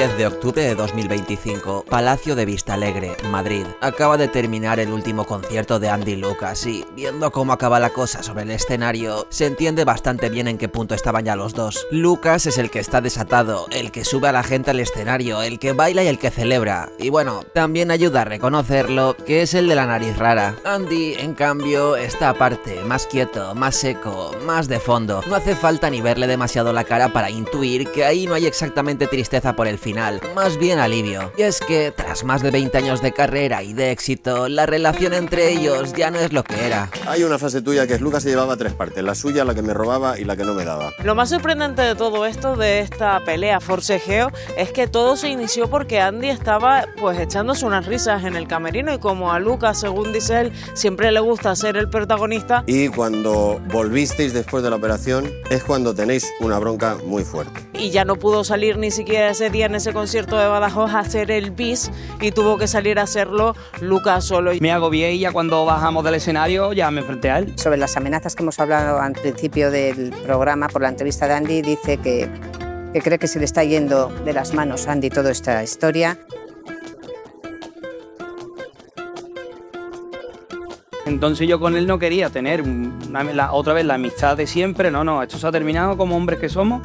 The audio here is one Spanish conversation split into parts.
10 de octubre de 2025, Palacio de Vistalegre, Madrid. Acaba de terminar el último concierto de Andy Lucas y, viendo cómo acaba la cosa sobre el escenario, se entiende bastante bien en qué punto estaban ya los dos. Lucas es el que está desatado, el que sube a la gente al escenario, el que baila y el que celebra. Y bueno, también ayuda a reconocerlo, que es el de la nariz rara. Andy, en cambio, está aparte, más quieto, más seco, más de fondo. No hace falta ni verle demasiado la cara para intuir que ahí no hay exactamente tristeza por el final, más bien alivio. Y es que, tras más de 20 años de carrera y de éxito, la relación entre ellos ya no es lo que era. Hay una frase tuya que es: Lucas se llevaba tres partes, la suya, la que me robaba y la que no me daba. Lo más sorprendente de todo esto, de esta pelea, forcejeo, es que todo se inició porque Andy estaba pues echándose unas risas en el camerino, y como a Lucas, según dice él, siempre le gusta ser el protagonista. Y cuando volvisteis después de la operación es cuando tenéis una bronca muy fuerte. Y ya no pudo salir ni siquiera ese día en ese concierto de Badajoz a hacer el bis, y tuvo que salir a hacerlo Lucas solo. Me agobié y ya cuando bajamos del escenario ya me enfrenté a él. Sobre las amenazas que hemos hablado al principio del programa, por la entrevista de Andy, dice que cree que se le está yendo de las manos a Andy toda esta historia. Entonces yo con él no quería tener otra vez la amistad de siempre. No, esto se ha terminado como hombres que somos.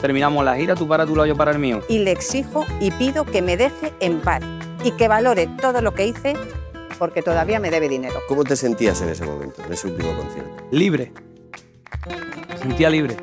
Terminamos la gira, tú para tu lado, yo para el mío. Y le exijo y pido que me deje en paz y que valore todo lo que hice, porque todavía me debe dinero. ¿Cómo te sentías en ese momento, en ese último concierto? Libre. Me sentía libre.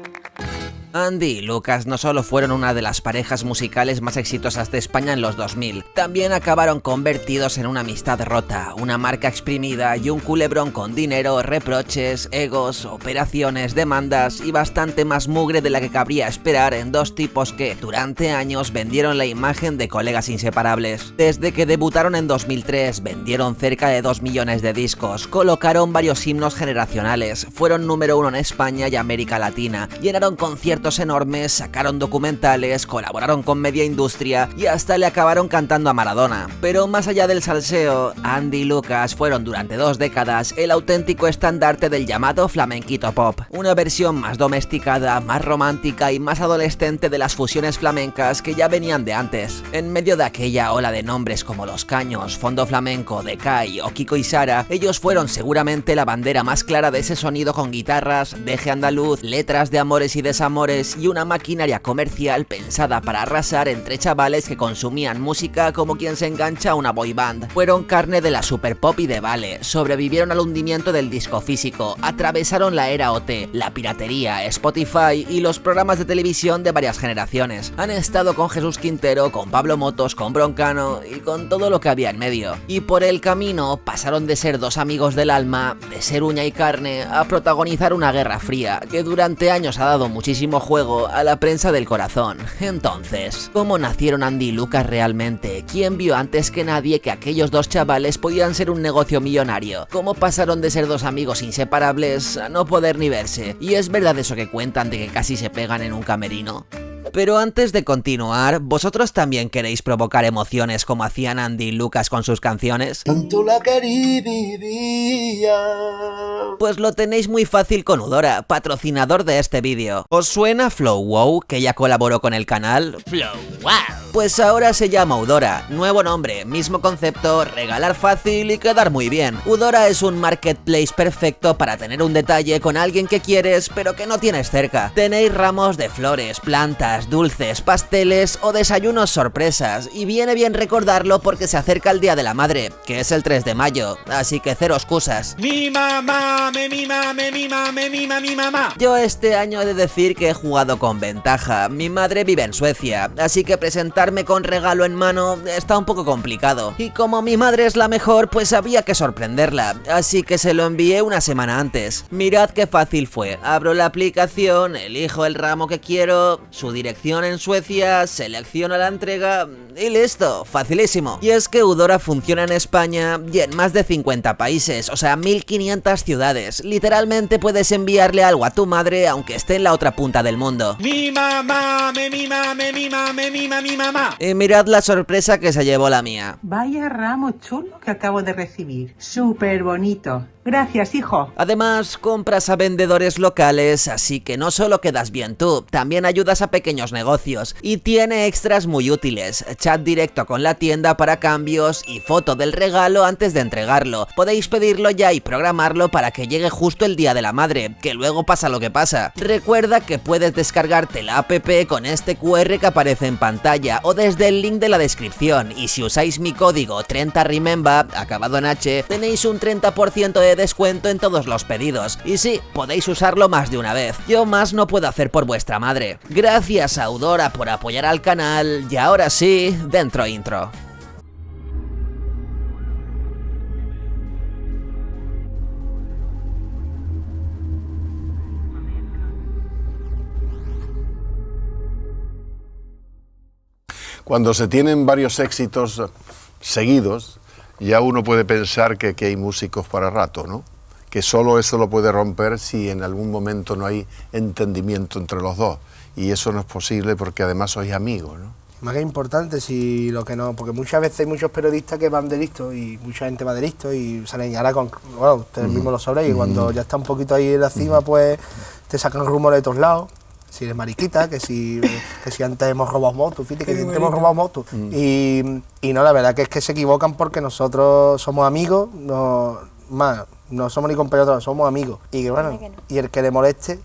Andy y Lucas no solo fueron una de las parejas musicales más exitosas de España en los 2000, también acabaron convertidos en una amistad rota, una marca exprimida y un culebrón con dinero, reproches, egos, operaciones, demandas y bastante más mugre de la que cabría esperar en dos tipos que, durante años, vendieron la imagen de colegas inseparables. Desde que debutaron en 2003, vendieron cerca de 2 millones de discos, colocaron varios himnos generacionales, fueron número 1 en España y América Latina, llenaron conciertos enormes, sacaron documentales, colaboraron con media industria y hasta le acabaron cantando a Maradona. Pero más allá del salseo, Andy y Lucas fueron durante 2 décadas el auténtico estandarte del llamado flamenquito pop, una versión más domesticada, más romántica y más adolescente de las fusiones flamencas que ya venían de antes. En medio de aquella ola de nombres como Los Caños, Fondo Flamenco, Decay o Kiko y Sara, ellos fueron seguramente la bandera más clara de ese sonido con guitarras, deje andaluz, letras de amores y desamores y una maquinaria comercial pensada para arrasar entre chavales que consumían música como quien se engancha a una boy band. Fueron carne de la super pop y de Vale, sobrevivieron al hundimiento del disco físico, atravesaron la era OT, la piratería, Spotify y los programas de televisión de varias generaciones. Han estado con Jesús Quintero, con Pablo Motos, con Broncano y con todo lo que había en medio. Y por el camino pasaron de ser dos amigos del alma, de ser uña y carne, a protagonizar una guerra fría que durante años ha dado muchísimo juego a la prensa del corazón. Entonces, ¿cómo nacieron Andy y Lucas realmente? ¿Quién vio antes que nadie que aquellos dos chavales podían ser un negocio millonario? ¿Cómo pasaron de ser dos amigos inseparables a no poder ni verse? ¿Y es verdad eso que cuentan de que casi se pegan en un camerino? Pero antes de continuar, ¿vosotros también queréis provocar emociones como hacían Andy y Lucas con sus canciones? Tanto la quería. Pues lo tenéis muy fácil con Udora, patrocinador de este vídeo. ¿Os suena Flow Wow, que ya colaboró con el canal? Flow Wow. Pues ahora se llama Udora, nuevo nombre, mismo concepto, regalar fácil y quedar muy bien. Udora es un marketplace perfecto para tener un detalle con alguien que quieres pero que no tienes cerca. Tenéis ramos de flores, plantas, dulces, pasteles o desayunos sorpresas, y viene bien recordarlo porque se acerca el Día de la Madre, que es el 3 de mayo, así que cero excusas. Mi mamá me mima, me mima, me mima, mi mamá. Yo este año he de decir que he jugado con ventaja. Mi madre vive en Suecia, así que presentarme con regalo en mano está un poco complicado, y como mi madre es la mejor, pues había que sorprenderla, así que se lo envié una semana antes. Mirad qué fácil fue, abro la aplicación, elijo el ramo que quiero, su dirección en Suecia, selecciono la entrega y listo, facilísimo. Y es que Udora funciona en España y en más de 50 países, o sea 1500 ciudades. Literalmente puedes enviarle algo a tu madre aunque esté en la otra punta del mundo. Mi mamá me mima, me mima, me mima, mi mamá. mamá. Y mirad la sorpresa que se llevó la mía. Vaya ramo chulo que acabo de recibir. Súper bonito. Gracias, hijo. Además, compras a vendedores locales, así que no solo quedas bien tú, también ayudas a pequeños negocios. Y tiene extras muy útiles, chat directo con la tienda para cambios y foto del regalo antes de entregarlo. Podéis pedirlo ya y programarlo para que llegue justo el día de la madre, que luego pasa lo que pasa. Recuerda que puedes descargarte la app con este QR que aparece en pantalla o desde el link de la descripción, y si usáis mi código 30remember, acabado en H, tenéis un 30% de descuento en todos los pedidos. Y sí, podéis usarlo más de una vez. Yo más no puedo hacer por vuestra madre. Gracias a Eudora por apoyar al canal, y ahora sí, dentro intro. Cuando se tienen varios éxitos seguidos, ya uno puede pensar que hay músicos para rato, ¿no? Que solo eso lo puede romper si en algún momento no hay entendimiento entre los dos. Y eso no es posible porque además sois amigos, ¿no? Más que importante, si lo que no, porque muchas veces hay muchos periodistas que van de listo y mucha gente va de listo y salen, y ahora con, bueno, ustedes mismos lo sabréis, y cuando ya está un poquito ahí en la cima, pues te sacan rumores de todos lados. Si eres mariquita, que si antes hemos robado motos, fíjate que antes hemos robado motos. Y no, la verdad que es que se equivocan porque nosotros somos amigos, no somos ni compañeros, somos amigos. Y que bueno, y el que le moleste,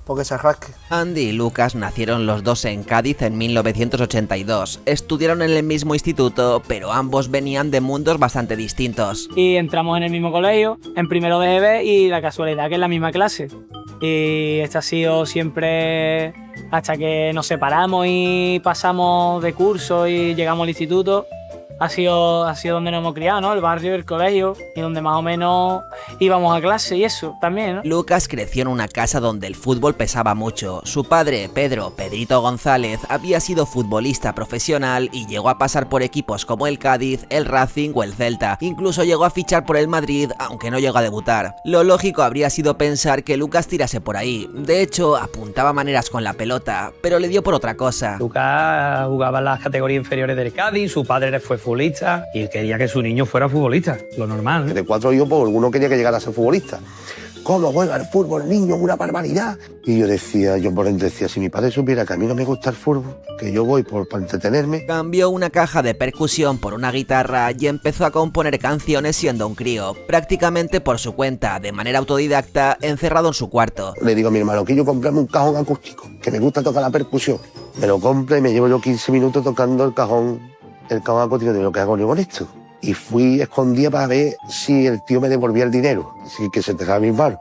porque se rasque. Andy y Lucas nacieron los dos en Cádiz en 1982. Estudiaron en el mismo instituto, pero ambos venían de mundos bastante distintos. Y entramos en el mismo colegio, en primero de GB, y la casualidad que es la misma clase. Y este ha sido siempre hasta que nos separamos y pasamos de curso y llegamos al instituto. Ha sido donde nos hemos criado, ¿no? El barrio, el colegio, y donde más o menos íbamos a clase y eso también, ¿no? Lucas creció en una casa donde el fútbol pesaba mucho. Su padre, Pedrito González, había sido futbolista profesional y llegó a pasar por equipos como el Cádiz, el Racing o el Celta. Incluso llegó a fichar por el Madrid, aunque no llegó a debutar. Lo lógico habría sido pensar que Lucas tirase por ahí. De hecho, apuntaba maneras con la pelota, pero le dio por otra cosa. Lucas jugaba en las categorías inferiores del Cádiz, su padre fue futbolista y él quería que su niño fuera futbolista, lo normal, ¿no? De 4 hijos, pues alguno quería que llegara a ser futbolista. ¿Cómo juega el fútbol, niño? Una barbaridad. Y yo por dentro decía, si mi padre supiera que a mí no me gusta el fútbol, que yo voy para entretenerme. Cambió una caja de percusión por una guitarra y empezó a componer canciones siendo un crío, prácticamente por su cuenta, de manera autodidacta, encerrado en su cuarto. Le digo a mi hermano que yo comprame un cajón acústico, que me gusta tocar la percusión. Me lo compra y me llevo yo 15 minutos tocando el cajón acústico. De lo que hago yo con esto. Y fui escondida para ver si el tío me devolvía el dinero, si que se dejaba mis manos.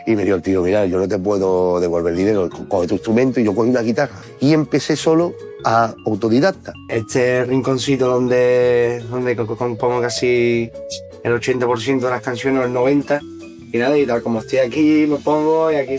Y me dijo el tío, mira, yo no te puedo devolver el dinero, coge tu instrumento, y yo cogí una guitarra. Y empecé solo a autodidacta. Este rinconcito donde compongo casi el 80% de las canciones, el 90%, y nada, y tal como estoy aquí, me pongo, y aquí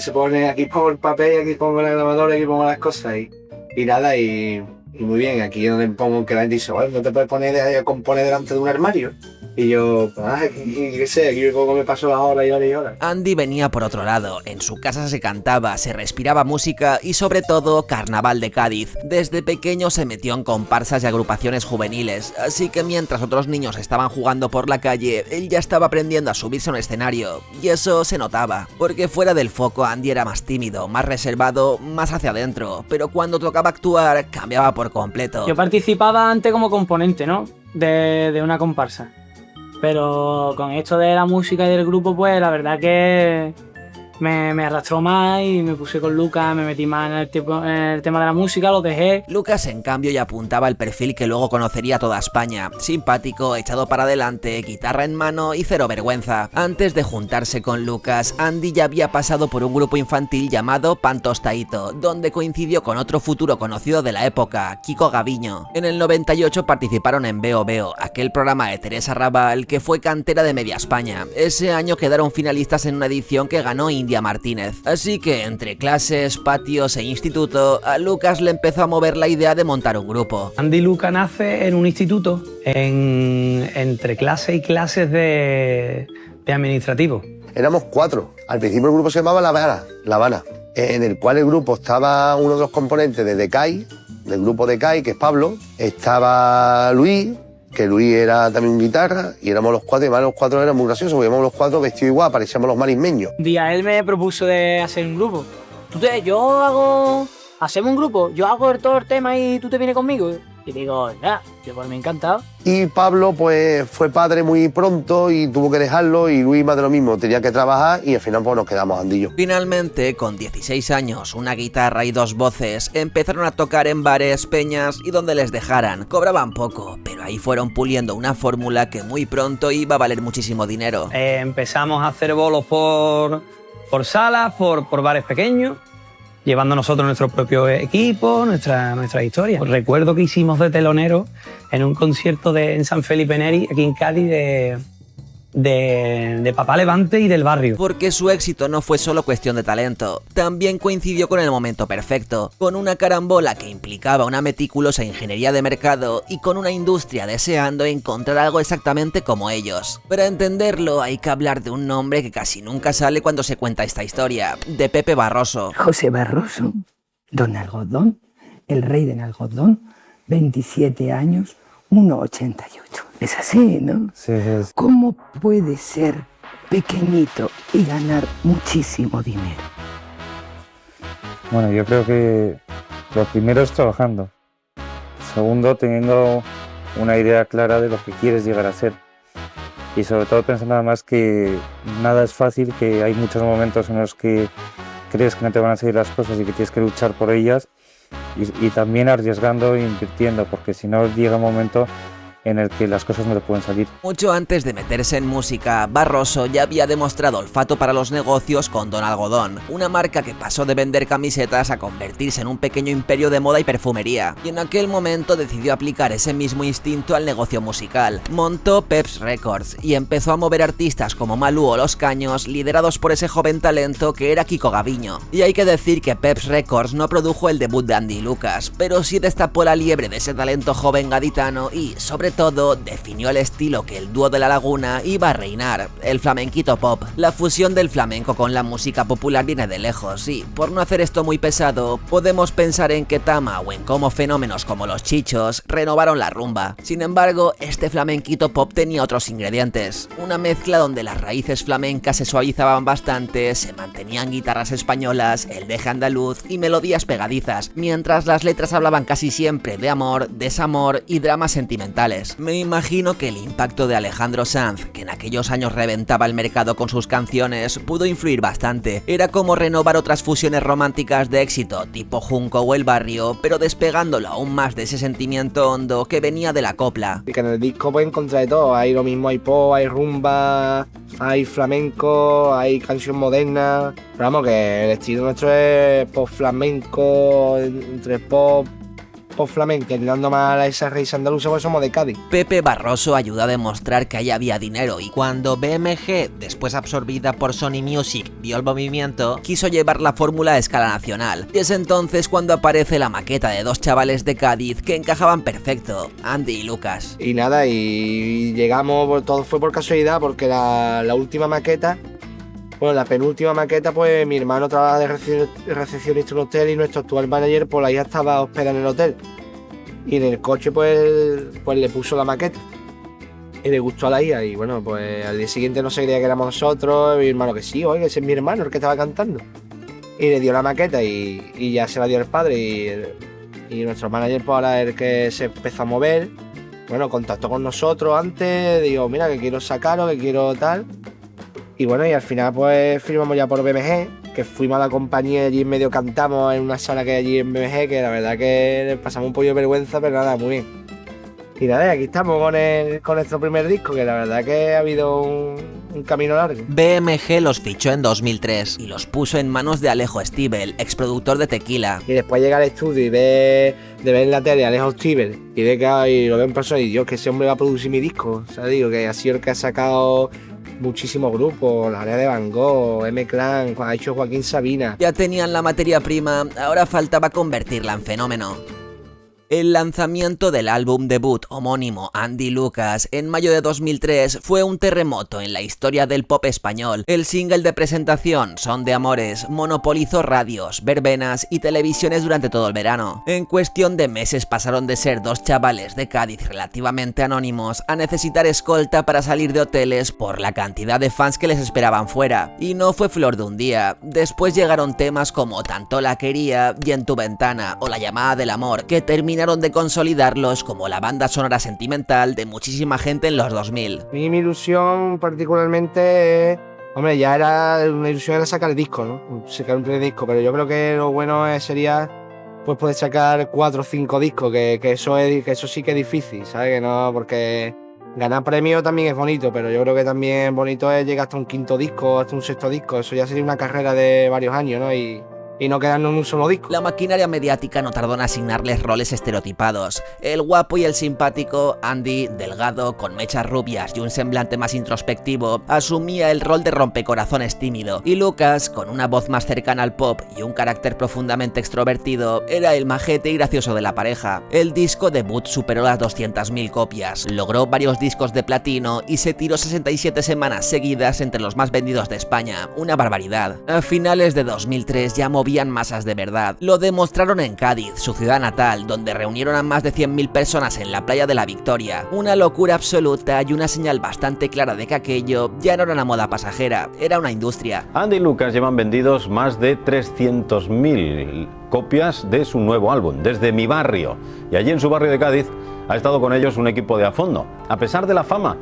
pongo el papel, aquí pongo la grabadora, aquí pongo las cosas, y nada, y muy bien, aquí es donde pongo que la gente dice, bueno, no te puedes poner a componer delante de un armario. Y yo, qué sé, aquí poco me paso las horas y horas y horas. Andy venía por otro lado. En su casa se cantaba, se respiraba música y sobre todo carnaval de Cádiz. Desde pequeño se metió en comparsas y agrupaciones juveniles, así que mientras otros niños estaban jugando por la calle, él ya estaba aprendiendo a subirse a un escenario. Y eso se notaba, porque fuera del foco Andy era más tímido, más reservado, más hacia adentro, pero cuando tocaba actuar cambiaba por completo. Yo participaba antes como componente, ¿no? De una comparsa. Pero con esto de la música y del grupo, pues la verdad que me arrastró más y me puse con Lucas, me metí más en el tema de la música, lo dejé. Lucas, en cambio, ya apuntaba el perfil que luego conocería toda España. Simpático, echado para adelante, guitarra en mano y cero vergüenza. Antes de juntarse con Lucas, Andy ya había pasado por un grupo infantil llamado Pan Tostadito, donde coincidió con otro futuro conocido de la época, Kiko Gaviño. En el 98 participaron en Veo Veo, aquel programa de Teresa Raval que fue cantera de Media España. Ese año quedaron finalistas en una edición que ganó India Martínez. Así que entre clases, patios e instituto, a Lucas le empezó a mover la idea de montar un grupo. Andy y Lucas nace en un instituto, entre clases y clases de administrativo. Éramos 4. Al principio el grupo se llamaba La Habana, en el cual el grupo estaba uno de los componentes de Decay, del grupo de CAI, que es Pablo, estaba Luis, que Luis era también un guitarra, y éramos los 4, y además los 4 eran muy graciosos, porque íbamos los 4 vestidos igual, parecíamos los marismeños. Un día él me propuso de hacer un grupo. Hacemos un grupo, yo hago todo el tema y tú te vienes conmigo. Y digo, ya, yo por mí encantado. Y Pablo pues fue padre muy pronto y tuvo que dejarlo, y Luis más de lo mismo, tenía que trabajar, y al final pues nos quedamos Andy y yo. Finalmente, con 16 años, una guitarra y 2 voces, empezaron a tocar en bares, peñas y donde les dejaran. Cobraban poco, pero ahí fueron puliendo una fórmula que muy pronto iba a valer muchísimo dinero. Empezamos a hacer bolos por salas, por bares pequeños, llevando nosotros nuestro propio equipo, nuestra historia. Recuerdo que hicimos de telonero en un concierto en San Felipe Neri, aquí en Cádiz, de Papá Levante y del Barrio. Porque su éxito no fue solo cuestión de talento, también coincidió con el momento perfecto, con una carambola que implicaba una meticulosa ingeniería de mercado y con una industria deseando encontrar algo exactamente como ellos. Para entenderlo hay que hablar de un nombre que casi nunca sale cuando se cuenta esta historia, de Pepe Barroso. José Barroso, Don Algodón, el rey del algodón, 27 años, 1,88. Es así, ¿no? Sí. ¿Cómo puede ser pequeñito y ganar muchísimo dinero? Bueno, yo creo que lo primero es trabajando. Segundo, teniendo una idea clara de lo que quieres llegar a ser. Y sobre todo pensando además que nada es fácil, que hay muchos momentos en los que crees que no te van a salir las cosas y que tienes que luchar por ellas. Y también arriesgando e invirtiendo, porque si no llega un momento en el que las cosas no le pueden salir. Mucho antes de meterse en música, Barroso ya había demostrado olfato para los negocios con Don Algodón, una marca que pasó de vender camisetas a convertirse en un pequeño imperio de moda y perfumería, y en aquel momento decidió aplicar ese mismo instinto al negocio musical. Montó Peps Records y empezó a mover artistas como Malú o Los Caños, liderados por ese joven talento que era Kiko Gaviño. Y hay que decir que Peps Records no produjo el debut de Andy y Lucas, pero sí destapó la liebre de ese talento joven gaditano y, sobre todo, definió el estilo que el dúo de La Laguna iba a reinar, el flamenquito pop. La fusión del flamenco con la música popular viene de lejos y, por no hacer esto muy pesado, podemos pensar en que Tama o en cómo fenómenos como los Chichos renovaron la rumba. Sin embargo, este flamenquito pop tenía otros ingredientes, una mezcla donde las raíces flamencas se suavizaban bastante, se mantenían guitarras españolas, el deje andaluz y melodías pegadizas, mientras las letras hablaban casi siempre de amor, desamor y dramas sentimentales. Me imagino que el impacto de Alejandro Sanz, que en aquellos años reventaba el mercado con sus canciones, pudo influir bastante. Era como renovar otras fusiones románticas de éxito, tipo Junco o El Barrio, pero despegándolo aún más de ese sentimiento hondo que venía de la copla. Que en el disco puedes encontrar de todo, hay lo mismo, hay pop, hay rumba, hay flamenco, hay canción moderna, pero vamos, que el estilo nuestro es pop flamenco, entre pop flamenco, tirando más a esa raíz andaluza, pues somos de Cádiz. Pepe Barroso ayudó a demostrar que ahí había dinero, y cuando BMG, después absorbida por Sony Music, vio el movimiento, quiso llevar la fórmula a escala nacional. Y es entonces cuando aparece la maqueta de dos chavales de Cádiz que encajaban perfecto, Andy y Lucas. Y nada, y llegamos, todo fue por casualidad, porque la última maqueta, bueno, la penúltima maqueta, pues mi hermano trabaja de recepcionista en un hotel y nuestro actual manager por ahí estaba hospedado en el hotel. Y en el coche pues le puso la maqueta. Y le gustó a la hija y bueno, pues al día siguiente no se creía que éramos nosotros. Mi hermano que sí, oiga, ese es mi hermano el que estaba cantando. Y le dio la maqueta y ya se la dio el padre y nuestro manager pues ahora es el que se empezó a mover. Bueno, contactó con nosotros antes, digo, mira que quiero sacarlo, que quiero tal. Y bueno, y al final pues firmamos ya por BMG, que fuimos a la compañía y allí en medio cantamos en una sala que hay allí en BMG, que la verdad que pasamos un poco de vergüenza, pero nada, muy bien. Y nada, aquí estamos con nuestro primer disco, que la verdad que ha habido un camino largo. BMG los fichó en 2003 y los puso en manos de Alejo Stivel, exproductor de Tequila. Y después llega al estudio y de ver en la tele a Alejo Stivel y ve que lo veo en persona y Dios, que ese hombre va a producir mi disco. O sea, digo, que ha sido el que ha sacado muchísimos grupos, La Área de Van Gogh, M-Clan, ha hecho Joaquín Sabina. Ya tenían la materia prima, ahora faltaba convertirla en fenómeno. El lanzamiento del álbum debut homónimo Andy Lucas en mayo de 2003 fue un terremoto en la historia del pop español. El single de presentación, Son de Amores, monopolizó radios, verbenas y televisiones durante todo el verano. En cuestión de meses pasaron de ser dos chavales de Cádiz relativamente anónimos a necesitar escolta para salir de hoteles por la cantidad de fans que les esperaban fuera. Y no fue flor de un día. Después llegaron temas como Tanto la quería y En tu ventana o La llamada del amor, que terminaron de consolidarlos como la banda sonora sentimental de muchísima gente en los 2000. Mi ilusión particularmente, hombre, ya era una ilusión era sacar el disco, ¿no? Sacar un primer disco, pero yo creo que lo bueno sería pues poder sacar 4 o 5 discos, que eso sí que es difícil, ¿sabes? Que no, porque ganar premios también es bonito, pero yo creo que también bonito es llegar hasta un 5.º disco, hasta un 6.º disco. Eso ya sería una carrera de varios años, ¿no? Y no quedarnos en un solo disco. La maquinaria mediática no tardó en asignarles roles estereotipados. El guapo y el simpático Andy, delgado, con mechas rubias y un semblante más introspectivo, asumía el rol de rompecorazones tímido, y Lucas, con una voz más cercana al pop y un carácter profundamente extrovertido, era el majete y gracioso de la pareja. El disco debut superó las 200.000 copias, logró varios discos de platino y se tiró 67 semanas seguidas entre los más vendidos de España, una barbaridad. A finales de 2003 ya movía masas de verdad. Lo demostraron en Cádiz, su ciudad natal, donde reunieron a más de 100.000 personas en la playa de la Victoria. Una locura absoluta y una señal bastante clara de que aquello ya no era una moda pasajera, era una industria. Andy y Lucas llevan vendidos más de 300.000 copias de su nuevo álbum, Desde mi barrio. Y allí en su barrio de Cádiz ha estado con ellos un equipo de a fondo. A pesar de la fama,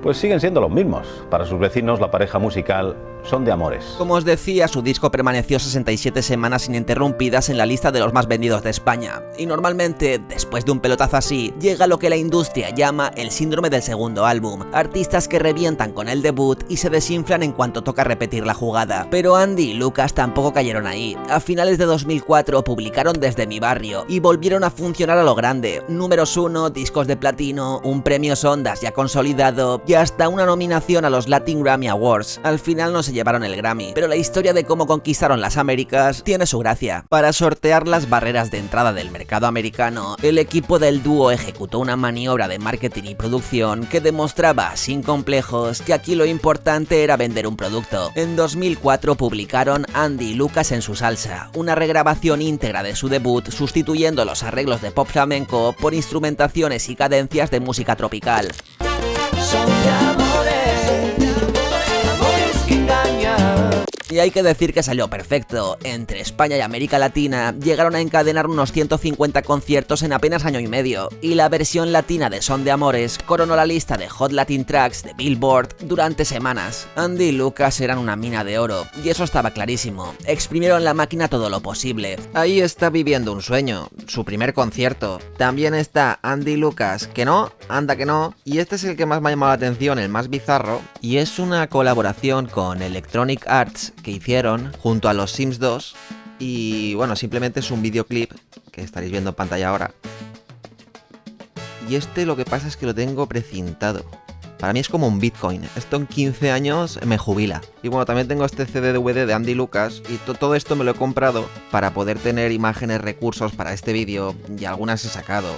pues siguen siendo los mismos. Para sus vecinos, la pareja musical Son de Amores. Como os decía, su disco permaneció 67 semanas ininterrumpidas en la lista de los más vendidos de España. Y normalmente, después de un pelotazo así, llega lo que la industria llama el síndrome del segundo álbum. Artistas que revientan con el debut y se desinflan en cuanto toca repetir la jugada. Pero Andy y Lucas tampoco cayeron ahí. A finales de 2004 publicaron Desde mi barrio y volvieron a funcionar a lo grande. Números 1, discos de platino, un premio Ondas ya consolidado y hasta una nominación a los Latin Grammy Awards. Al final no se llevaron el Grammy, pero la historia de cómo conquistaron las Américas tiene su gracia. Para sortear las barreras de entrada del mercado americano, el equipo del dúo ejecutó una maniobra de marketing y producción que demostraba sin complejos que aquí lo importante era vender un producto. En 2004 publicaron Andy y Lucas en su salsa, una regrabación íntegra de su debut, sustituyendo los arreglos de pop flamenco por instrumentaciones y cadencias de música tropical. Son de amores, amores que engañan. Y hay que decir que salió perfecto. Entre España y América Latina llegaron a encadenar unos 150 conciertos en apenas año y medio, y la versión latina de Son de Amores coronó la lista de Hot Latin Tracks de Billboard durante semanas. Andy y Lucas eran una mina de oro, y eso estaba clarísimo. Exprimieron la máquina todo lo posible. Ahí está Viviendo un sueño, su primer concierto. También está Andy y Lucas, que no, anda que no, y este es el que más me ha llamado la atención, el más bizarro, y es una colaboración con Electronic Arts que hicieron junto a los Sims 2, y bueno, simplemente es un videoclip que estaréis viendo en pantalla ahora. Y este lo que pasa es que lo tengo precintado. Para mí es como un Bitcoin. Esto en 15 años me jubila. Y bueno, también tengo este CD-DVD de Andy y Lucas, y todo esto me lo he comprado para poder tener imágenes, recursos para este vídeo, y algunas he sacado,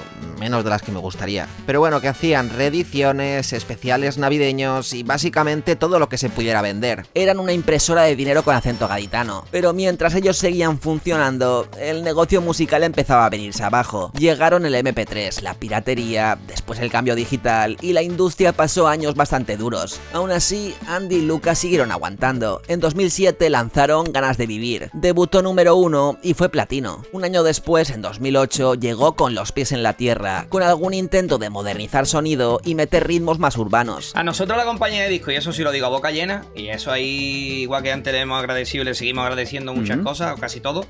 menos de las que me gustaría. Pero bueno, que hacían reediciones, especiales navideños y básicamente todo lo que se pudiera vender. Eran una impresora de dinero con acento gaditano. Pero mientras ellos seguían funcionando, el negocio musical empezaba a venirse abajo. Llegaron el MP3, la piratería, después el cambio digital, y la industria pasó años bastante duros. Aún así, Andy y Lucas siguieron aguantando. En 2007 lanzaron Ganas de vivir. Debutó número 1 y fue platino. Un año después, en 2008, llegó con los pies en la tierra, con algún intento de modernizar sonido y meter ritmos más urbanos. A nosotros la compañía de disco, y eso sí lo digo a boca llena, y eso ahí, igual que antes le hemos agradecido y le seguimos agradeciendo muchas cosas, o casi todo,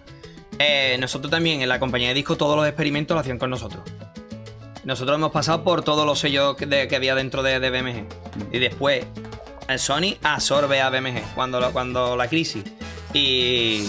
nosotros también en la compañía de disco todos los experimentos lo hacían con nosotros. Nosotros hemos pasado por todos los sellos que había dentro de BMG. Y después Sony absorbe a BMG cuando la crisis. Y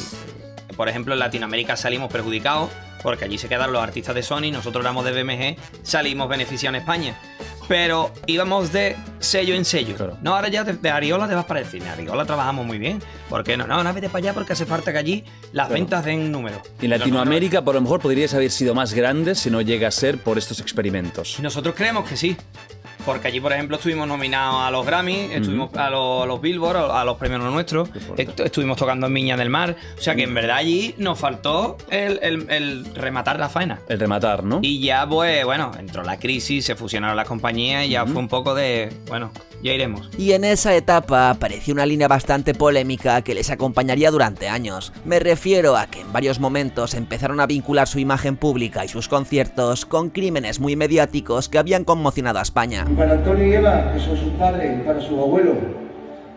por ejemplo en Latinoamérica salimos perjudicados porque allí se quedaron los artistas de Sony, nosotros éramos de BMG, salimos beneficiados en España. Pero íbamos de sello en sello. Claro. No, ahora ya de Ariola te vas para el cine. Ariola trabajamos muy bien. ¿Por qué no? No, vete para allá porque hace falta que allí las ventas den número. Y en Latinoamérica, por lo mejor, podríais haber sido más grandes si no llega a ser por estos experimentos. Nosotros creemos que sí. Porque allí, por ejemplo, estuvimos nominados a los Grammy, estuvimos a los Billboard, a los premios nuestros, estuvimos tocando en Viña del Mar. O sea que en verdad allí nos faltó el rematar la faena. El rematar, ¿no? Y ya, pues, bueno, entró la crisis, se fusionaron las compañías y ya fue un poco de, bueno, ya iremos. Y en esa etapa apareció una línea bastante polémica que les acompañaría durante años. Me refiero a que en varios momentos empezaron a vincular su imagen pública y sus conciertos con crímenes muy mediáticos que habían conmocionado a España. Para Antonio y Eva, que son sus padres, y para sus abuelos,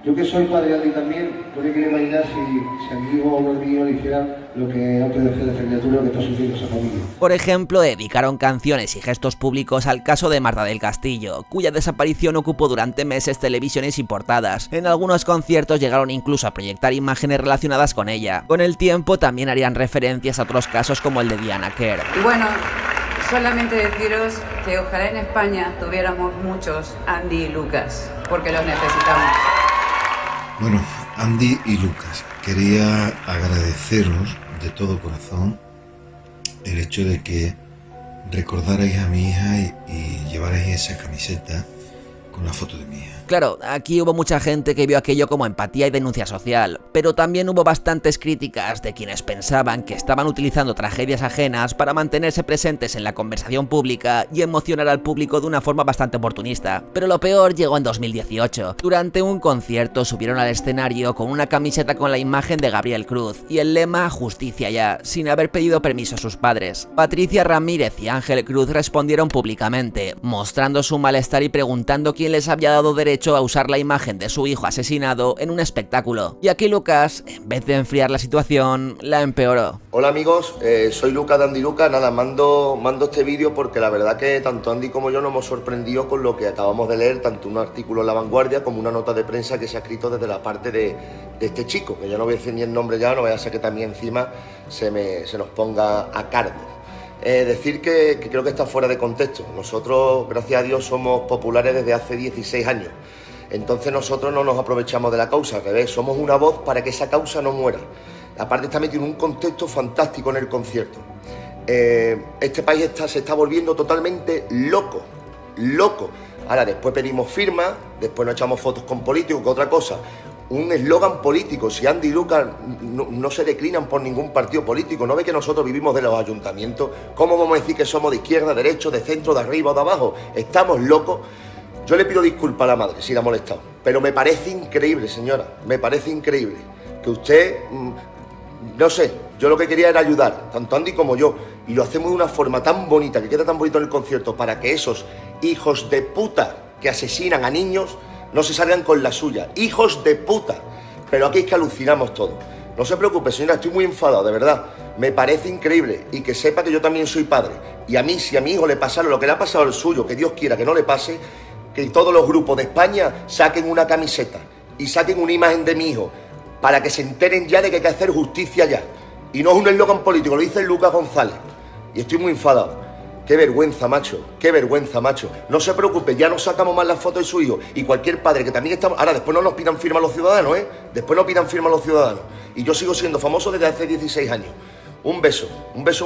yo que soy padre de Andy también, podría imaginar si a mi hijo o el mío le hicieran lo que antes de defender lo que está sufriendo esa familia. Por ejemplo, dedicaron canciones y gestos públicos al caso de Marta del Castillo, cuya desaparición ocupó durante meses televisiones y portadas. En algunos conciertos llegaron incluso a proyectar imágenes relacionadas con ella. Con el tiempo también harían referencias a otros casos como el de Diana Kerr. Y bueno, solamente deciros que ojalá en España tuviéramos muchos Andy y Lucas, porque los necesitamos. Bueno, Andy y Lucas, quería agradeceros de todo corazón el hecho de que recordarais a mi hija y llevarais esa camiseta con la foto de mi hija. Claro, aquí hubo mucha gente que vio aquello como empatía y denuncia social, pero también hubo bastantes críticas de quienes pensaban que estaban utilizando tragedias ajenas para mantenerse presentes en la conversación pública y emocionar al público de una forma bastante oportunista. Pero lo peor llegó en 2018. Durante un concierto subieron al escenario con una camiseta con la imagen de Gabriel Cruz y el lema "Justicia ya", sin haber pedido permiso a sus padres. Patricia Ramírez y Ángel Cruz respondieron públicamente, mostrando su malestar y preguntando quién les había dado derecho a usar la imagen de su hijo asesinado en un espectáculo. Y aquí Lucas, en vez de enfriar la situación, la empeoró. Hola amigos, soy Lucas de Andy Lucas. Nada, mando este vídeo porque la verdad que tanto Andy como yo nos hemos sorprendido con lo que acabamos de leer, tanto un artículo en La Vanguardia como una nota de prensa que se ha escrito desde la parte de este chico, que ya no voy a decir ni el nombre ya, no vaya a ser que también encima se nos ponga a cargo. Decir que creo que está fuera de contexto. Nosotros, gracias a Dios, somos populares desde hace 16 años. Entonces nosotros no nos aprovechamos de la causa, al revés, somos una voz para que esa causa no muera. Aparte está metido en un contexto fantástico en el concierto. Este país se está volviendo totalmente loco. Ahora, después pedimos firmas, después nos echamos fotos con políticos, que otra cosa. Un eslogan político, si Andy y Lucas no se declinan por ningún partido político, ¿no ve que nosotros vivimos de los ayuntamientos? ¿Cómo vamos a decir que somos de izquierda, derecha, de centro, de arriba o de abajo? Estamos locos. Yo le pido disculpas a la madre si la ha molestado, pero me parece increíble, señora, me parece increíble que usted, no sé, yo lo que quería era ayudar, tanto Andy como yo, y lo hacemos de una forma tan bonita, que queda tan bonito en el concierto, para que esos hijos de puta que asesinan a niños no se salgan con la suya. Hijos de puta. Pero aquí es que alucinamos todo. No se preocupe, señora, estoy muy enfadado, de verdad. Me parece increíble. Y que sepa que yo también soy padre. Y a mí, si a mi hijo le pasara lo que le ha pasado al suyo, que Dios quiera que no le pase, que todos los grupos de España saquen una camiseta y saquen una imagen de mi hijo, para que se enteren ya de que hay que hacer justicia ya. Y no es un eslogan político, lo dice Lucas González. Y estoy muy enfadado. Qué vergüenza, macho, qué vergüenza, macho. No se preocupe, ya no sacamos más las fotos de su hijo. Y cualquier padre que también está... Ahora, después no nos pidan firma a los ciudadanos, ¿eh? Después no pidan firma a los ciudadanos. Y yo sigo siendo famoso desde hace 16 años. Un beso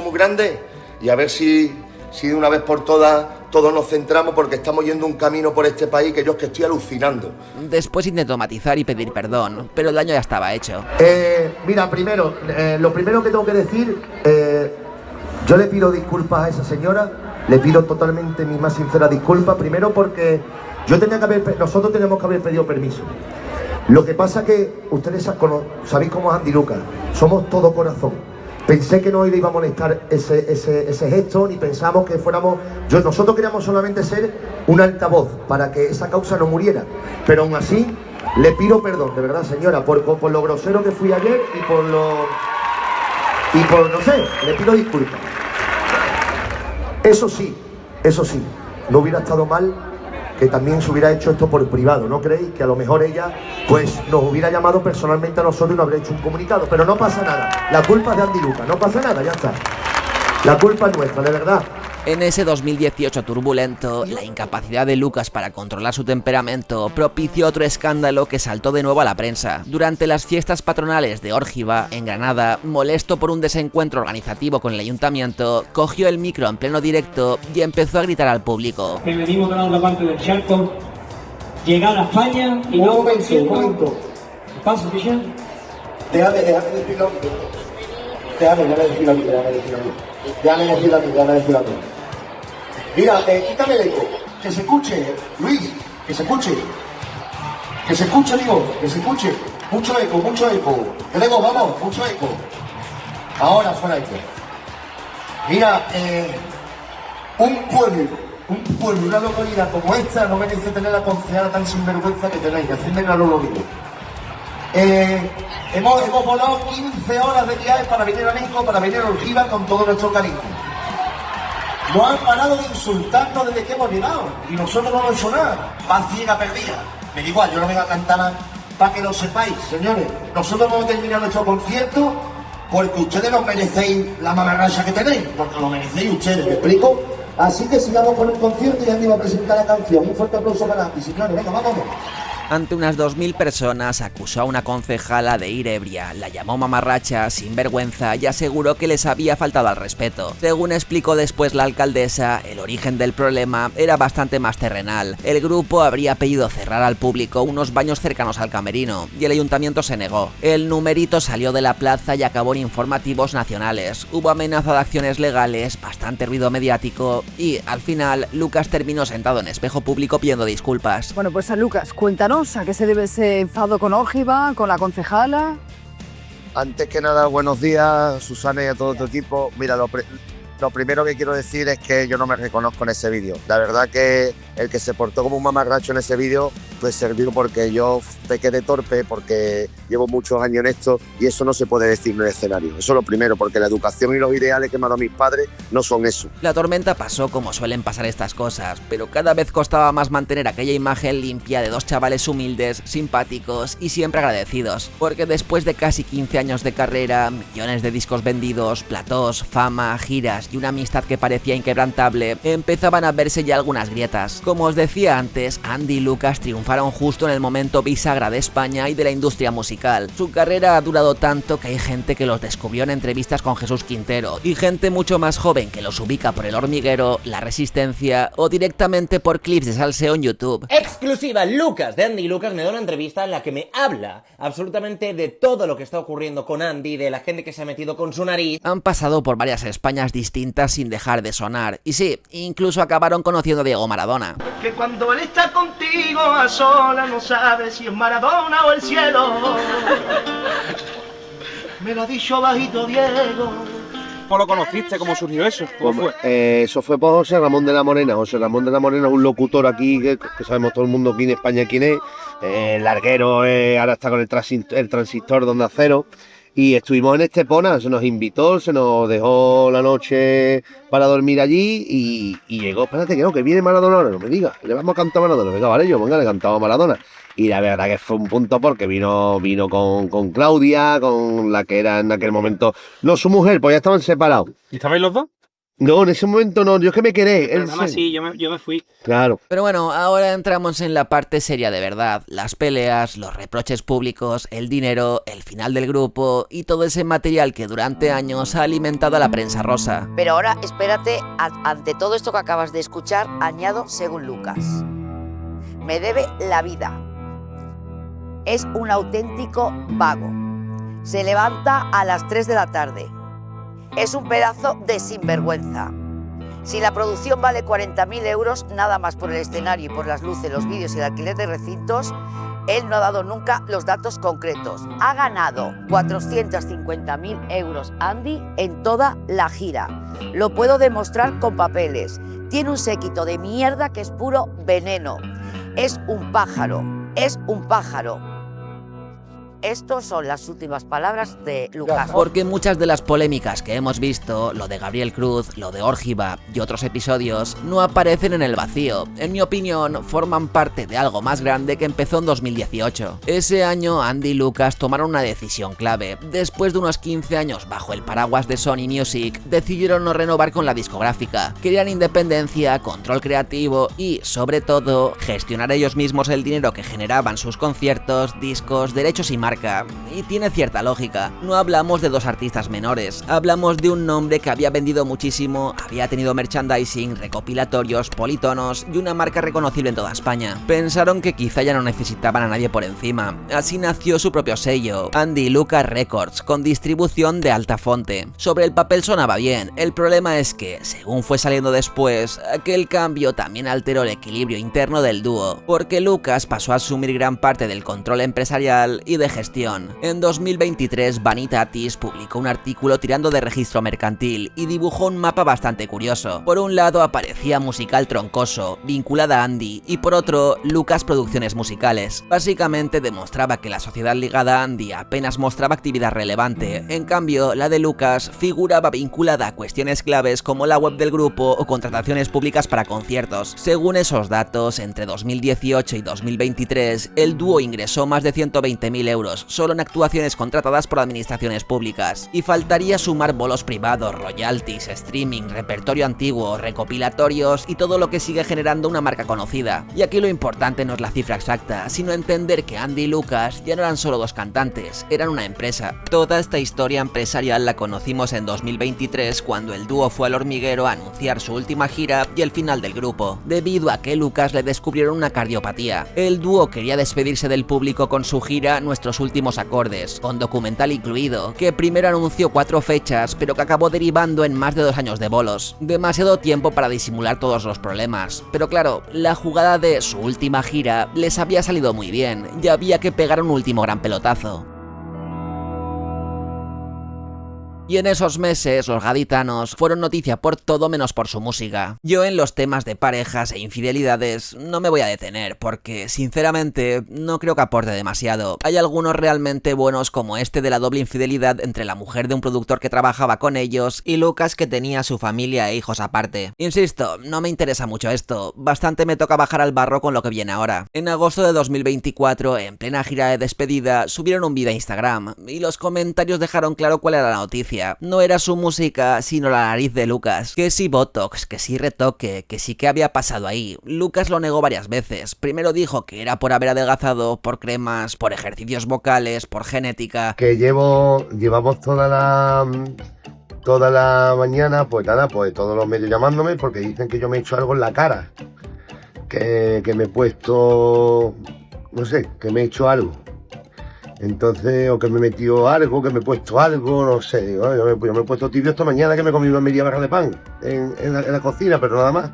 muy grande. Y a ver si de una vez por todas todos nos centramos, porque estamos yendo un camino por este país que yo es que estoy alucinando. Después intentó matizar y pedir perdón, pero el daño ya estaba hecho. Mira, primero, lo primero que tengo que decir... yo le pido disculpas a esa señora, le pido totalmente mis más sinceras disculpas, primero porque nosotros teníamos que haber pedido permiso. Lo que pasa que ustedes sabéis cómo es Andy Lucas, somos todo corazón. Pensé que no le iba a molestar ese gesto, ni pensamos que fuéramos... Nosotros queríamos solamente ser un altavoz para que esa causa no muriera, pero aún así le pido perdón, de verdad, señora, por lo grosero que fui ayer y por no sé, le pido disculpas. Eso sí, no hubiera estado mal que también se hubiera hecho esto por privado, ¿no creéis? Que a lo mejor ella, pues, nos hubiera llamado personalmente a nosotros y nos habría hecho un comunicado, pero no pasa nada. La culpa es de Andy Lucas, no pasa nada, ya está. La culpa es nuestra, de verdad. En ese 2018 turbulento, la incapacidad de Lucas para controlar su temperamento propició otro escándalo que saltó de nuevo a la prensa. Durante las fiestas patronales de Órgiva, en Granada, molesto por un desencuentro organizativo con el ayuntamiento, cogió el micro en pleno directo y empezó a gritar al público. Que venimos de la otra parte del charco, llegar a España y no... Un momento. ¿Paso, Pichel? Déjame decirlo. Déjame decirlo a mí. Mira, quítame el eco. Que se escuche, Luis, que se escuche. Que se escuche, digo, que se escuche. Mucho eco. Tenemos, vamos, mucho eco. Ahora fuera eco. Mira, un pueblo, una localidad como esta no merece tener la concejala tan sinvergüenza que tenéis. Haciendo claro lo digo. Hemos volado 15 horas de viaje para venir a México, para venir a Órgiva con todo nuestro cariño. No han parado de insultarnos desde que hemos llegado y nosotros no hemos hecho nada. Paz ciega perdida. Me da igual, yo no vengo a cantar nada para que lo sepáis, señores. Nosotros vamos a terminar nuestro concierto porque ustedes no merecéis la mamarracha que tenéis, porque lo merecéis ustedes, ¿me explico? Así que sigamos con el concierto y Andy va a presentar la canción. Un fuerte aplauso para Andy, señores. Venga, vámonos. Ante unas 2000 personas acusó a una concejala de ir ebria, la llamó mamarracha, sinvergüenza y aseguró que les había faltado al respeto. Según explicó después la alcaldesa, el origen del problema era bastante más terrenal. El grupo habría pedido cerrar al público unos baños cercanos al camerino y el ayuntamiento se negó. El numerito salió de la plaza y acabó en informativos nacionales. Hubo amenaza de acciones legales, bastante ruido mediático y, al final, Lucas terminó sentado en espejo público pidiendo disculpas. Bueno, pues a Lucas, cuéntanos. ¿A qué se debe ese enfado con Órgiva, con la concejala? Antes que nada, buenos días, Susana y a todo tu equipo. Mira, lo primero que quiero decir es que yo no me reconozco en ese vídeo. La verdad que el que se portó como un mamarracho en ese vídeo, pues sirvió porque yo pequé de torpe, porque llevo muchos años en esto y eso no se puede decir en el escenario. Eso es lo primero, porque la educación y los ideales que me han dado mis padres no son eso. La tormenta pasó como suelen pasar estas cosas, pero cada vez costaba más mantener aquella imagen limpia de dos chavales humildes, simpáticos y siempre agradecidos, porque después de casi 15 años de carrera, millones de discos vendidos, platós, fama, giras y una amistad que parecía inquebrantable, empezaban a verse ya algunas grietas. Como os decía antes, Andy y Lucas triunfaron justo en el momento bisagra de España y de la industria musical. Su carrera ha durado tanto que hay gente que los descubrió en entrevistas con Jesús Quintero y gente mucho más joven que los ubica por El Hormiguero, La Resistencia o directamente por clips de salseo en YouTube. Exclusiva, Lucas de Andy y Lucas me da una entrevista en la que me habla absolutamente de todo lo que está ocurriendo con Andy, de la gente que se ha metido con su nariz. Han pasado por varias Españas distintas sin dejar de sonar y sí, incluso acabaron conociendo a Diego Maradona. Que cuando él está contigo a solas no sabe si es Maradona o el cielo. Me lo ha dicho bajito Diego. ¿Cómo lo conociste? ¿Cómo surgió eso? ¿Cómo fue? Eso fue por José Ramón de la Morena. José Ramón de la Morena es un locutor aquí que sabemos todo el mundo aquí en España quién es. Larguero, ahora está con el transistor de Onda Cero. Y estuvimos en Estepona, se nos invitó, se nos dejó la noche para dormir allí y llegó, espérate que viene Maradona ahora, no me digas, le vamos a cantar a Maradona, venga, vale, venga, le cantamos a Maradona. Y la verdad que fue un punto porque vino con Claudia, con la que era en aquel momento, no su mujer, pues ya estaban separados. ¿Y estabais los dos? No, en ese momento no, yo es que me quedé. Pero nada más sí, yo me fui. Claro. Pero bueno, ahora entramos en la parte seria de verdad. Las peleas, los reproches públicos, el dinero, el final del grupo y todo ese material que durante años ha alimentado a la prensa rosa. Pero ahora, espérate, ante todo esto que acabas de escuchar, añado según Lucas. Me debe la vida. Es un auténtico vago. Se levanta a las 3 de la tarde. Es un pedazo de sinvergüenza. Si la producción vale 40.000 euros, nada más por el escenario y por las luces, los vídeos y el alquiler de recintos, él no ha dado nunca los datos concretos. Ha ganado 450.000 euros Andy en toda la gira. Lo puedo demostrar con papeles. Tiene un séquito de mierda que es puro veneno. Es un pájaro. Es un pájaro. Estas son las últimas palabras de Lucas. Porque muchas de las polémicas que hemos visto, lo de Gabriel Cruz, lo de Órgiva y otros episodios, no aparecen en el vacío. En mi opinión, forman parte de algo más grande que empezó en 2018. Ese año, Andy y Lucas tomaron una decisión clave. Después de unos 15 años bajo el paraguas de Sony Music, decidieron no renovar con la discográfica. Querían independencia, control creativo y, sobre todo, gestionar ellos mismos el dinero que generaban sus conciertos, discos, derechos y marca. Y tiene cierta lógica. No hablamos de dos artistas menores, hablamos de un nombre que había vendido muchísimo, había tenido merchandising, recopilatorios, politonos y una marca reconocible en toda España. Pensaron que quizá ya no necesitaban a nadie por encima. Así nació su propio sello, Andy y Lucas Records, con distribución de Altafonte. Sobre el papel sonaba bien, el problema es que, según fue saliendo después, aquel cambio también alteró el equilibrio interno del dúo, porque Lucas pasó a asumir gran parte del control empresarial y de gestión. En 2023, Vanitatis publicó un artículo tirando de registro mercantil y dibujó un mapa bastante curioso. Por un lado aparecía Musical Troncoso, vinculada a Andy, y por otro, Lucas Producciones Musicales. Básicamente demostraba que la sociedad ligada a Andy apenas mostraba actividad relevante, en cambio, la de Lucas figuraba vinculada a cuestiones claves como la web del grupo o contrataciones públicas para conciertos. Según esos datos, entre 2018 y 2023, el dúo ingresó más de 120.000 euros solo en actuaciones contratadas por administraciones públicas, y faltaría sumar bolos privados, royalties, streaming, repertorio antiguo, recopilatorios y todo lo que sigue generando una marca conocida. Y aquí lo importante no es la cifra exacta, sino entender que Andy y Lucas ya no eran solo dos cantantes, eran una empresa. Toda esta historia empresarial la conocimos en 2023 cuando el dúo fue al Hormiguero a anunciar su última gira y el final del grupo, debido a que Lucas le descubrieron una cardiopatía. El dúo quería despedirse del público con su gira Nuestros Últimos Acordes, con documental incluido, que primero anunció 4 fechas, pero que acabó derivando en más de 2 años de bolos. Demasiado tiempo para disimular todos los problemas. Pero claro, la jugada de su última gira les había salido muy bien, y había que pegar un último gran pelotazo. Y en esos meses, los gaditanos fueron noticia por todo menos por su música. Yo en los temas de parejas e infidelidades no me voy a detener, porque sinceramente no creo que aporte demasiado. Hay algunos realmente buenos, como este de la doble infidelidad entre la mujer de un productor que trabajaba con ellos y Lucas, que tenía su familia e hijos aparte. Insisto, no me interesa mucho esto, bastante me toca bajar al barro con lo que viene ahora. En agosto de 2024, en plena gira de despedida, subieron un vídeo a Instagram, y los comentarios dejaron claro cuál era la noticia. No era su música, sino la nariz de Lucas. Que si botox, que si retoque, que sí que había pasado ahí. Lucas lo negó varias veces. Primero dijo que era por haber adelgazado, por cremas, por ejercicios vocales, por genética. Que llevamos toda la mañana, pues nada, pues todos los medios llamándome porque dicen que yo me he hecho algo en la cara. Que me he puesto, no sé, que me he hecho algo. Entonces, o que me he metido algo, que me he puesto algo, no sé. Digo, yo me he puesto tibio esta mañana, que me he comido una media barra de pan en la cocina, pero nada más.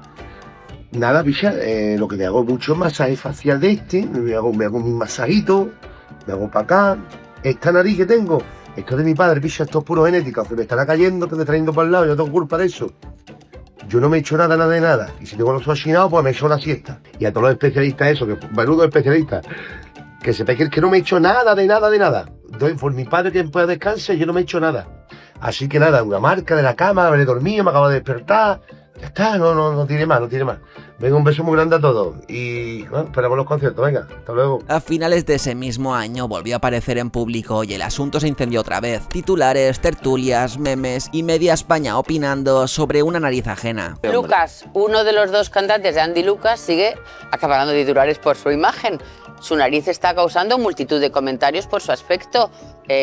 Nada, picha, lo que le hago mucho masaje facial de me hago un masajito, me hago para acá. Esta nariz que tengo, esto es de mi padre, picha, esto es puro genética, se me estará cayendo, que me está yendo para el lado, yo tengo culpa de eso. Yo no me he hecho nada de nada, y si tengo los ojos achinados, pues me he hecho una siesta. Y a todos los especialistas eso, que menudo especialistas, que sepáis que no me he hecho nada de nada. Entonces, por mi padre que en paz descanse, yo no me he hecho nada. Así que nada, una marca de la cama, habré dormido, me acabo de despertar. Ya está, no tiene más. Venga, un beso muy grande a todos. Y bueno, esperamos los conciertos, venga, hasta luego. A finales de ese mismo año volvió a aparecer en público y el asunto se incendió otra vez. Titulares, tertulias, memes y media España opinando sobre una nariz ajena. Lucas, uno de los dos cantantes de Andy Lucas, sigue acaparando titulares por su imagen. Su nariz está causando multitud de comentarios por su aspecto,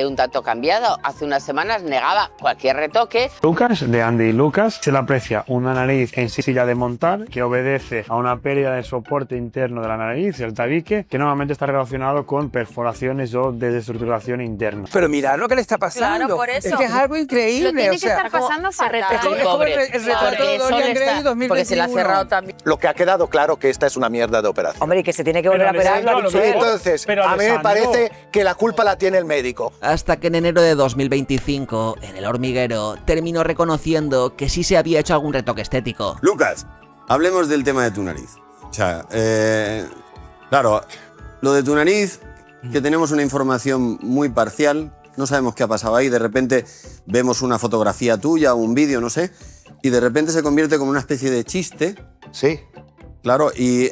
un tanto cambiado. Hace unas semanas negaba cualquier retoque. Lucas, de Andy Lucas, se le aprecia una nariz en silla de montar que obedece a una pérdida de soporte interno de la nariz, el tabique, que normalmente está relacionado con perforaciones o desestructuración interna. Pero mirad lo que le está pasando. Claro, por eso. Es que es algo increíble. Lo tiene o sea, que estar pasando fatal. Es como el retrato de Dorian Gray 2021. Porque se le ha cerrado también. Lo que ha quedado claro que esta es una mierda de operación. Hombre, y que se tiene que volver a operar. Entonces, a mí me parece que la culpa la tiene el médico. Hasta que en enero de 2025, en El Hormiguero, terminó reconociendo que sí se había hecho algún retoque estético. Lucas, hablemos del tema de tu nariz. O sea, claro, lo de tu nariz que tenemos una información muy parcial, no sabemos qué ha pasado ahí, de repente vemos una fotografía tuya, un vídeo, no sé, y de repente se convierte como una especie de chiste. Sí. Claro, y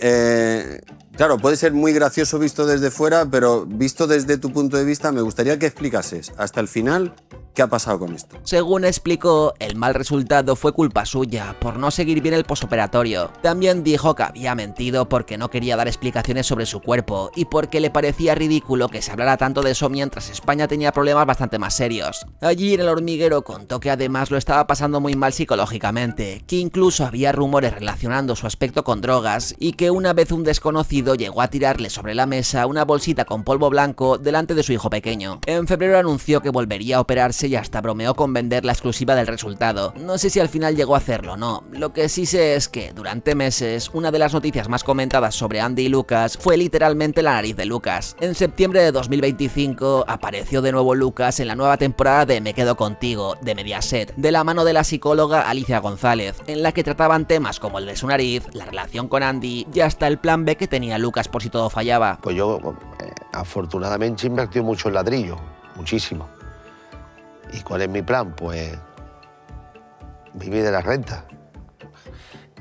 claro, puede ser muy gracioso visto desde fuera, pero visto desde tu punto de vista, me gustaría que explicases hasta el final qué ha pasado con esto. Según explicó, el mal resultado fue culpa suya por no seguir bien el posoperatorio. También dijo que había mentido porque no quería dar explicaciones sobre su cuerpo y porque le parecía ridículo que se hablara tanto de eso mientras España tenía problemas bastante más serios. Allí en El Hormiguero contó que además lo estaba pasando muy mal psicológicamente, que incluso había rumores relacionando su aspecto con drogas y que una vez un desconocido llegó a tirarle sobre la mesa una bolsita con polvo blanco delante de su hijo pequeño. En febrero anunció que volvería a operarse y hasta bromeó con vender la exclusiva del resultado. No sé si al final llegó a hacerlo o no. Lo que sí sé es que durante meses una de las noticias más comentadas sobre Andy y Lucas fue literalmente la nariz de Lucas. En septiembre de 2025 apareció de nuevo Lucas en la nueva temporada de Me quedo contigo, de Mediaset, de la mano de la psicóloga Alicia González, en la que trataban temas como el de su nariz, la relación con Andy y hasta el plan B que tenía Lucas por si todo fallaba. Pues yo afortunadamente he invertido mucho en ladrillo, muchísimo. ¿Y cuál es mi plan? Pues vivir de la renta.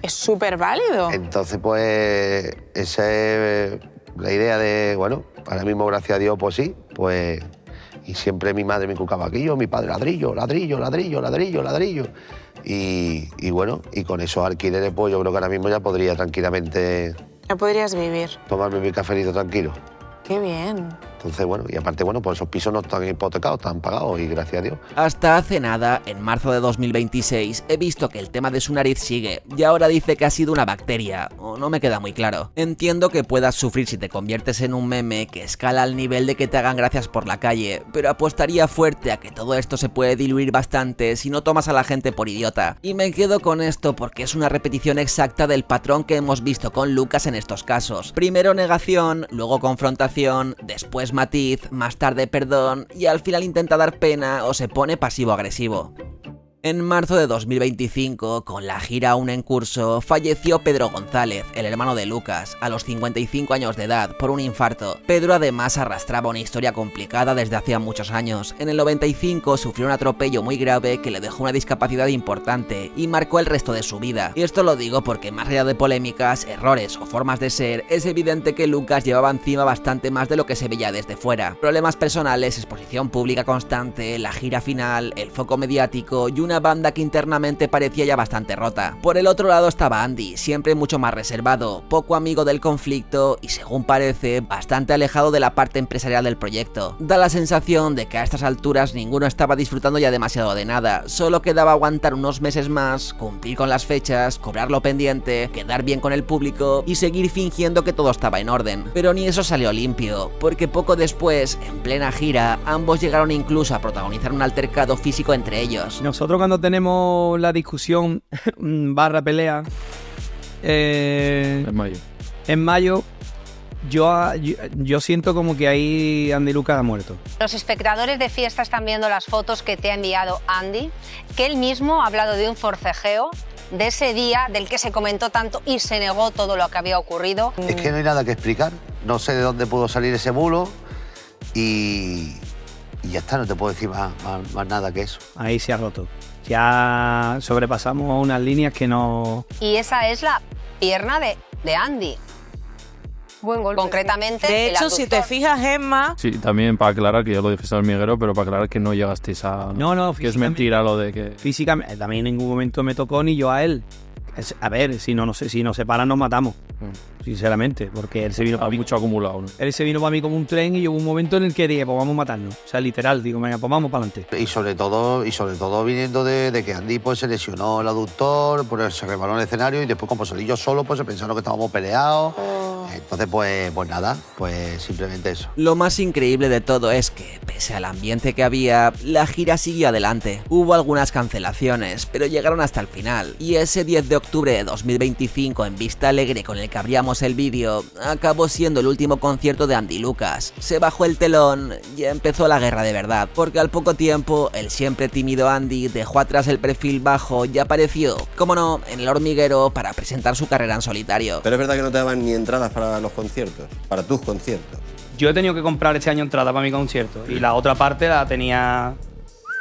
Es súper válido. Entonces, pues, esa es la idea de, bueno, ahora mismo, gracias a Dios, pues sí, pues, y siempre mi madre me inculcaba aquello, mi padre, ladrillo, ladrillo, ladrillo, ladrillo, ladrillo. Y bueno, y con esos alquileres, pues yo creo que ahora mismo ya podría tranquilamente... Ya podrías vivir. Tomarme mi cafelito tranquilo. Qué bien. Entonces, bueno, y aparte, bueno, pues esos pisos no están hipotecados, están pagados y gracias a Dios. Hasta hace nada, en marzo de 2026, he visto que el tema de su nariz sigue y ahora dice que ha sido una bacteria, o no me queda muy claro. Entiendo que puedas sufrir si te conviertes en un meme que escala al nivel de que te hagan gracias por la calle, pero apostaría fuerte a que todo esto se puede diluir bastante si no tomas a la gente por idiota. Y me quedo con esto porque es una repetición exacta del patrón que hemos visto con Lucas en estos casos. Primero negación, luego confrontación, después matiz, más tarde perdón y al final intenta dar pena o se pone pasivo-agresivo. En marzo de 2025, con la gira aún en curso, falleció Pedro González, el hermano de Lucas, a los 55 años de edad, por un infarto. Pedro además arrastraba una historia complicada desde hacía muchos años. En el 95 sufrió un atropello muy grave que le dejó una discapacidad importante y marcó el resto de su vida. Y esto lo digo porque más allá de polémicas, errores o formas de ser, es evidente que Lucas llevaba encima bastante más de lo que se veía desde fuera. Problemas personales, exposición pública constante, la gira final, el foco mediático y una banda que internamente parecía ya bastante rota. Por el otro lado estaba Andy, siempre mucho más reservado, poco amigo del conflicto y, según parece, bastante alejado de la parte empresarial del proyecto. Da la sensación de que a estas alturas ninguno estaba disfrutando ya demasiado de nada, solo quedaba aguantar unos meses más, cumplir con las fechas, cobrar lo pendiente, quedar bien con el público y seguir fingiendo que todo estaba en orden. Pero ni eso salió limpio, porque poco después, en plena gira, ambos llegaron incluso a protagonizar un altercado físico entre ellos. Nosotros cuando tenemos la discusión barra pelea en mayo, yo siento como que ahí Andy Lucas ha muerto. Los espectadores de fiesta están viendo las fotos que te ha enviado Andy, que él mismo ha hablado de un forcejeo de ese día del que se comentó tanto y se negó todo lo que había ocurrido. Es que no hay nada que explicar, no sé de dónde pudo salir ese bulo y ya está, no te puedo decir más nada que eso. Ahí se ha roto. Ya sobrepasamos unas líneas que no... Y esa es la pierna de Andy. Buen golpe. Concretamente, de hecho, si te fijas, Emma... Sí, también para aclarar, que ya lo dijiste al Hormiguero, pero para aclarar que no llegasteis a... No, que es mentira lo de que... Físicamente, también en ningún momento me tocó ni yo a él. A ver, si nos separan nos matamos, sinceramente, porque él se vino para mí. Mucho acumulado, ¿no? Él se vino para mí como un tren y hubo un momento en el que dije, pues vamos a matarnos. O sea, literal, digo, venga, pues vamos para adelante. Y sobre todo viniendo de que Andy pues se lesionó el aductor, pues se resbaló en el escenario y después como salí yo solo, pues se pensaron que estábamos peleados. Entonces, pues nada, pues simplemente eso. Lo más increíble de todo es que, pese al ambiente que había, la gira siguió adelante. Hubo algunas cancelaciones, pero llegaron hasta el final. Y ese 10 de octubre de 2025 en Vista Alegre, con el que abríamos el vídeo, acabó siendo el último concierto de Andy Lucas. Se bajó el telón y empezó la guerra de verdad, porque al poco tiempo el siempre tímido Andy dejó atrás el perfil bajo y apareció, como no, en El Hormiguero para presentar su carrera en solitario. Pero es verdad que no te daban ni entradas para los conciertos, para tus conciertos. Yo he tenido que comprar este año entrada para mi concierto y la otra parte la tenía...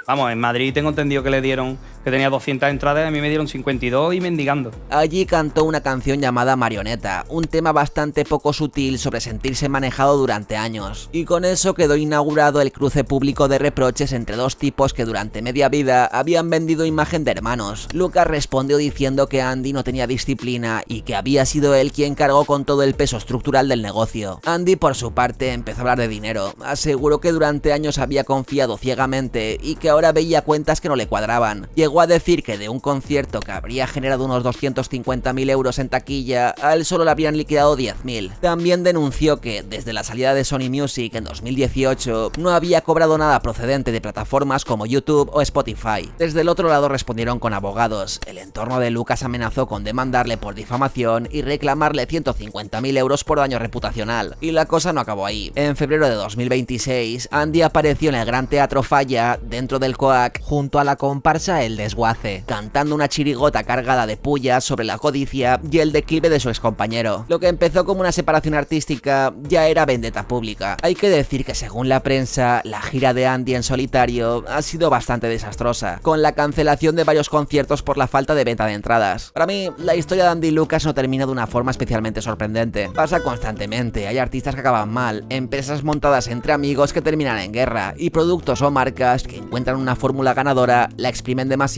Vamos, en Madrid tengo entendido que le dieron, que tenía 200 entradas y a mí me dieron 52 y mendigando. Allí cantó una canción llamada Marioneta, un tema bastante poco sutil sobre sentirse manejado durante años. Y con eso quedó inaugurado el cruce público de reproches entre dos tipos que durante media vida habían vendido imagen de hermanos. Lucas respondió diciendo que Andy no tenía disciplina y que había sido él quien cargó con todo el peso estructural del negocio. Andy, por su parte, empezó a hablar de dinero. Aseguró que durante años había confiado ciegamente y que ahora veía cuentas que no le cuadraban. Llegó a decir que de un concierto que habría generado unos 250.000 euros en taquilla, a él solo le habrían liquidado 10.000. También denunció que desde la salida de Sony Music en 2018 no había cobrado nada procedente de plataformas como YouTube o Spotify. Desde el otro lado respondieron con abogados. El entorno de Lucas amenazó con demandarle por difamación y reclamarle 150.000 euros por daño reputacional. Y la cosa no acabó ahí. En febrero de 2026, Andy apareció en el Gran Teatro Falla, dentro del COAC, junto a la comparsa El Desguace, cantando una chirigota cargada de pullas sobre la codicia y el declive de su excompañero. Lo que empezó como una separación artística ya era vendetta pública. Hay que decir que según la prensa, la gira de Andy en solitario ha sido bastante desastrosa, con la cancelación de varios conciertos por la falta de venta de entradas. Para mí, la historia de Andy Lucas no termina de una forma especialmente sorprendente. Pasa constantemente, hay artistas que acaban mal, empresas montadas entre amigos que terminan en guerra, y productos o marcas que encuentran una fórmula ganadora, la exprimen demasiado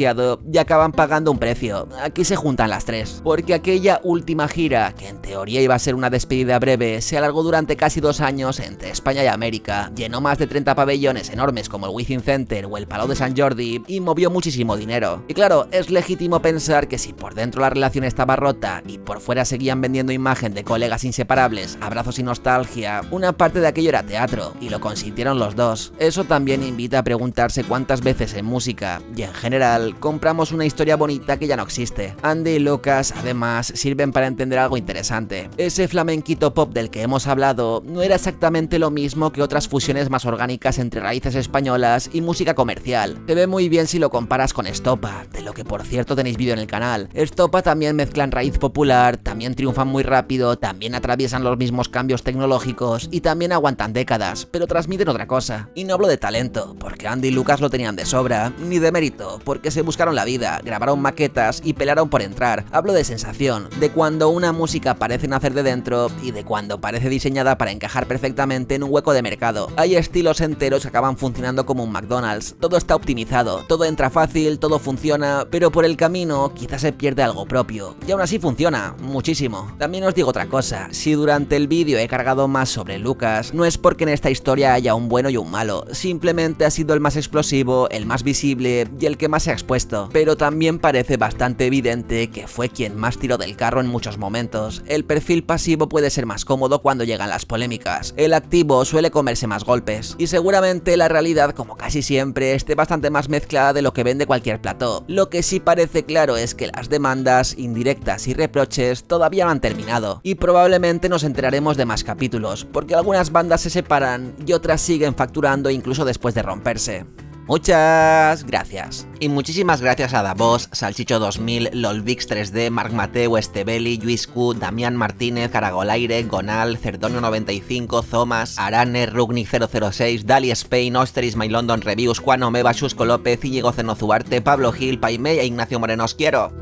y acaban pagando un precio. Aquí se juntan las tres, porque aquella última gira, que en teoría iba a ser una despedida breve, se alargó durante casi 2 años entre España y América, llenó más de 30 pabellones enormes como el Wizzing Center o el Palau de Sant Jordi y movió muchísimo dinero. Y claro, es legítimo pensar que si por dentro la relación estaba rota y por fuera seguían vendiendo imagen de colegas inseparables, abrazos y nostalgia, una parte de aquello era teatro, y lo consintieron los dos. Eso también invita a preguntarse cuántas veces en música, y en general, compramos una historia bonita que ya no existe. Andy y Lucas, además, sirven para entender algo interesante. Ese flamenquito pop del que hemos hablado no era exactamente lo mismo que otras fusiones más orgánicas entre raíces españolas y música comercial. Se ve muy bien si lo comparas con Estopa, de lo que por cierto tenéis vídeo en el canal. Estopa también mezclan raíz popular, también triunfan muy rápido, también atraviesan los mismos cambios tecnológicos y también aguantan décadas, pero transmiten otra cosa. Y no hablo de talento, porque Andy y Lucas lo tenían de sobra, ni de mérito, porque se buscaron la vida, grabaron maquetas y pelaron por entrar. Hablo de sensación, de cuando una música parece nacer de dentro y de cuando parece diseñada para encajar perfectamente en un hueco de mercado. Hay estilos enteros que acaban funcionando como un McDonald's, todo está optimizado, todo entra fácil, todo funciona, pero por el camino quizás se pierde algo propio, y aún así funciona, muchísimo. También os digo otra cosa, si durante el vídeo he cargado más sobre Lucas, no es porque en esta historia haya un bueno y un malo, simplemente ha sido el más explosivo, el más visible y el que más se ha expuesto, pero también parece bastante evidente que fue quien más tiró del carro en muchos momentos. El perfil pasivo puede ser más cómodo cuando llegan las polémicas, el activo suele comerse más golpes, y seguramente la realidad, como casi siempre, esté bastante más mezclada de lo que vende cualquier plató. Lo que sí parece claro es que las demandas, indirectas y reproches todavía no han terminado, y probablemente nos enteraremos de más capítulos, porque algunas bandas se separan y otras siguen facturando incluso después de romperse. Muchas gracias. Y muchísimas gracias a Davos, Salchicho 2000, Lolvix 3D, Marc Mateu, Estebeli, Lluís Q, Damián Martínez, Caragolaire, Gonal, Cerdonio 95, Zomas, Arane, Rugnic 006, Dali Spain, Osteris My London Reviews, Juan Omeva, Xusco López, Íñigo Zenozuarte, Pablo Gil, Paimé e Ignacio Moreno. Os quiero.